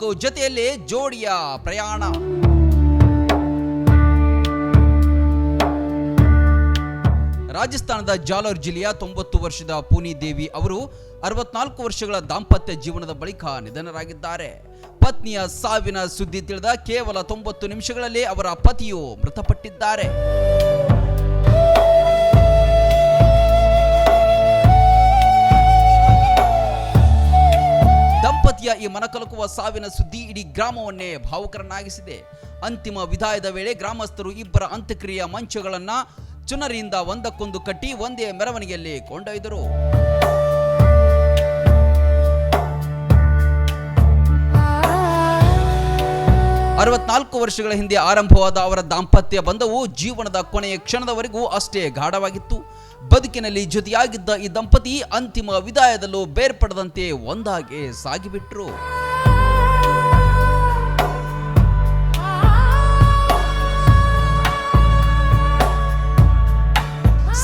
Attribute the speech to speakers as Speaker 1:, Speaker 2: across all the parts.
Speaker 1: 4 ಜೊತೆಯಲ್ಲೇ ಜೋಡಿಯ ಪ್ರಯಾಣ. ರಾಜಸ್ಥಾನದ ಜಾಲೋರ್ ಜಿಲ್ಲೆಯ 90 ವರ್ಷದ ಪೂನಿ ದೇವಿ ಅವರು 64 ವರ್ಷಗಳ ದಾಂಪತ್ಯ ಜೀವನದ ಬಳಿಕ ನಿಧನರಾಗಿದ್ದಾರೆ. ಪತ್ನಿಯ ಸಾವಿನ ಸುದ್ದಿ ತಿಳಿದ ಕೇವಲ 90 ನಿಮಿಷಗಳಲ್ಲೇ ಅವರ ಪತಿಯು ಮೃತಪಟ್ಟಿದ್ದಾರೆ. ದಂಪತಿಯ ಈ ಮನಕಲಕುವ ಸಾವಿನ ಸುದ್ದಿ ಇಡೀ ಗ್ರಾಮವನ್ನೇ ಭಾವುಕರನ್ನಾಗಿಸಿದೆ. ಅಂತಿಮ ವಿದಾಯದ ವೇಳೆ ಗ್ರಾಮಸ್ಥರು ಇಬ್ಬರ ಅಂತ್ಯಕ್ರಿಯೆಯ ಮಂಚಗಳನ್ನ ಚುನರಿಯಿಂದ ಒಂದಕ್ಕೊಂದು ಕಟ್ಟಿ ಒಂದೇ ಮೆರವಣಿಗೆಯಲ್ಲಿ ಕೊಂಡೊಯ್ದರು. ಅರವತ್ನಾಲ್ಕು ವರ್ಷಗಳ ಹಿಂದೆ ಆರಂಭವಾದ ಅವರ ದಾಂಪತ್ಯ ಬಂಧವು ಜೀವನದ ಕೊನೆಯ ಕ್ಷಣದವರೆಗೂ ಅಷ್ಟೇ ಗಾಢವಾಗಿತ್ತು. ಬದುಕಿನಲ್ಲಿ ಜೊತೆಯಾಗಿದ್ದ ಈ ದಂಪತಿ ಅಂತಿಮ ವಿದಾಯದಲ್ಲೂ ಬೇರ್ಪಡದಂತೆ ಒಂದಾಗಿ ಸಾಗಿಬಿಟ್ರು.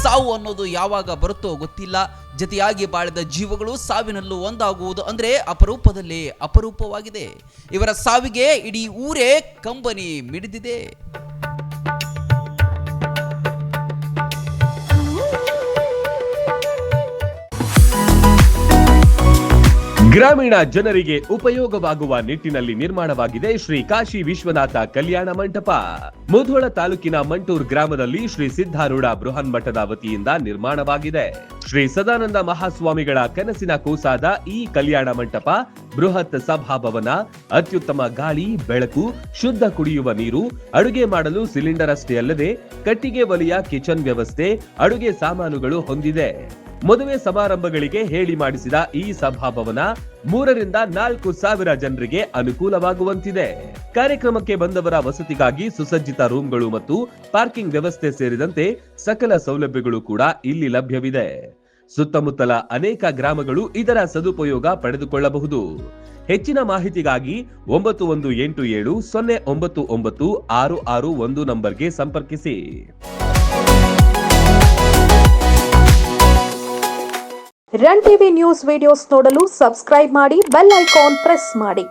Speaker 1: ಸಾವು ಅನ್ನೋದು ಯಾವಾಗ ಬರುತ್ತೋ ಗೊತ್ತಿಲ್ಲ. ಜತೆಯಾಗಿ ಬಾಳಿದ ಜೀವಗಳು ಸಾವಿನಲ್ಲೂ ಒಂದಾಗುವುದು ಅಂದ್ರೆ ಅಪರೂಪದಲ್ಲಿ ಅಪರೂಪವಾಗಿದೆ. ಇವರ ಸಾವಿಗೆ ಇಡೀ ಊರೇ ಕಂಬನಿ ಮಿಡಿದಿದೆ.
Speaker 2: ಗ್ರಾಮೀಣ ಜನರಿಗೆ ಉಪಯೋಗವಾಗುವ ನಿಟ್ಟಿನಲ್ಲಿ ನಿರ್ಮಾಣವಾಗಿದೆ ಶ್ರೀ ಕಾಶಿ ವಿಶ್ವನಾಥ ಕಲ್ಯಾಣ ಮಂಟಪ. ಮುಧೋಳ ತಾಲೂಕಿನ ಮಂಟೂರ್ ಗ್ರಾಮದಲ್ಲಿ ಶ್ರೀ ಸಿದ್ಧಾರೂಢ ಬೃಹನ್ ಮಠದ ವತಿಯಿಂದ ನಿರ್ಮಾಣವಾಗಿದೆ. ಶ್ರೀ ಸದಾನಂದ ಮಹಾಸ್ವಾಮಿಗಳ ಕನಸಿನ ಕೂಸಾದ ಈ ಕಲ್ಯಾಣ ಮಂಟಪ ಬೃಹತ್ ಸಭಾಭವನ, ಅತ್ಯುತ್ತಮ ಗಾಳಿ, ಬೆಳಕು, ಶುದ್ಧ ಕುಡಿಯುವ ನೀರು, ಅಡುಗೆ ಮಾಡಲು ಸಿಲಿಂಡರ್ ಅಷ್ಟೇ ಅಲ್ಲದೆ ಕಟ್ಟಿಗೆ ಒಲೆಯ ಕಿಚನ್ ವ್ಯವಸ್ಥೆ, ಅಡುಗೆ ಸಾಮಾನುಗಳು ಹೊಂದಿದೆ. ಮದುವೆ ಸಮಾರಂಭಗಳಿಗೆ ಹೇಳಿ ಮಾಡಿಸಿದ ಈ ಸಭಾಭವನ 3 ರಿಂದ 4 ಸಾವಿರ ಜನರಿಗೆ ಅನುಕೂಲವಾಗುವಂತಿದೆ. ಕಾರ್ಯಕ್ರಮಕ್ಕೆ ಬಂದವರ ವಸತಿಗಾಗಿ ಸುಸಜ್ಜಿತ ರೂಮ್ಗಳು ಮತ್ತು ಪಾರ್ಕಿಂಗ್ ವ್ಯವಸ್ಥೆ ಸೇರಿದಂತೆ ಸಕಲ ಸೌಲಭ್ಯಗಳು ಕೂಡ ಇಲ್ಲಿ ಲಭ್ಯವಿದೆ. ಸುತ್ತಮುತ್ತಲ ಅನೇಕ ಗ್ರಾಮಗಳು ಇದರ ಸದುಪಯೋಗ ಪಡೆದುಕೊಳ್ಳಬಹುದು. ಹೆಚ್ಚಿನ ಮಾಹಿತಿಗಾಗಿ 9187099661 ನಂಬರ್ಗೆ ಸಂಪರ್ಕಿಸಿ.
Speaker 3: ರನ್ ಟಿವಿ ನ್ಯೂಸ್ ವಿಡಿಯೋಸ್ ನೋಡಲು ಸಬ್ಸ್ಕ್ರೈಬ್ ಮಾಡಿ, ಬೆಲ್ ಐಕಾನ್ ಪ್ರೆಸ್ ಮಾಡಿ.